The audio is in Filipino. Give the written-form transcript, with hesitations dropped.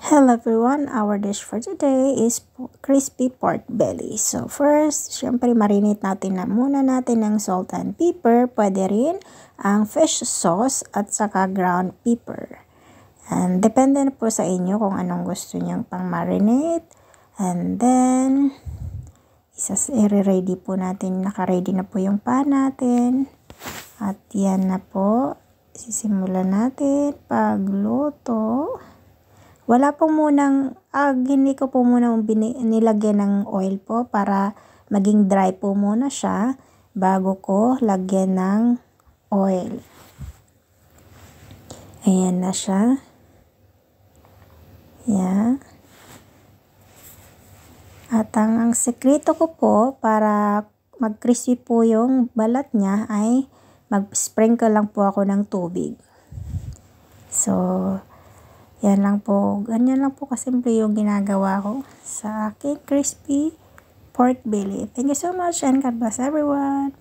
Hello everyone, our dish for today is crispy pork belly. So first, syempre marinate natin muna natin ng salt and pepper. Pwede rin ang fish sauce at saka ground pepper. And depende na po sa inyo kung anong gusto nyong pang marinate. And then, i-ready po natin. Naka-ready na po yung pan natin. At yan na po. Sisimulan natin pagluto. Wala po munang, hindi ko po muna nilagyan ng oil po para maging dry po muna siya bago ko lagyan ng oil. Ayan na siya. Yan. At ang sekreto ko po para mag-crispy po yung balat niya ay mag-sprinkle lang po ako ng tubig. So, yan lang po, ganyan lang po kasimple yung ginagawa ko sa aking crispy pork belly. Thank you so much and God bless everyone.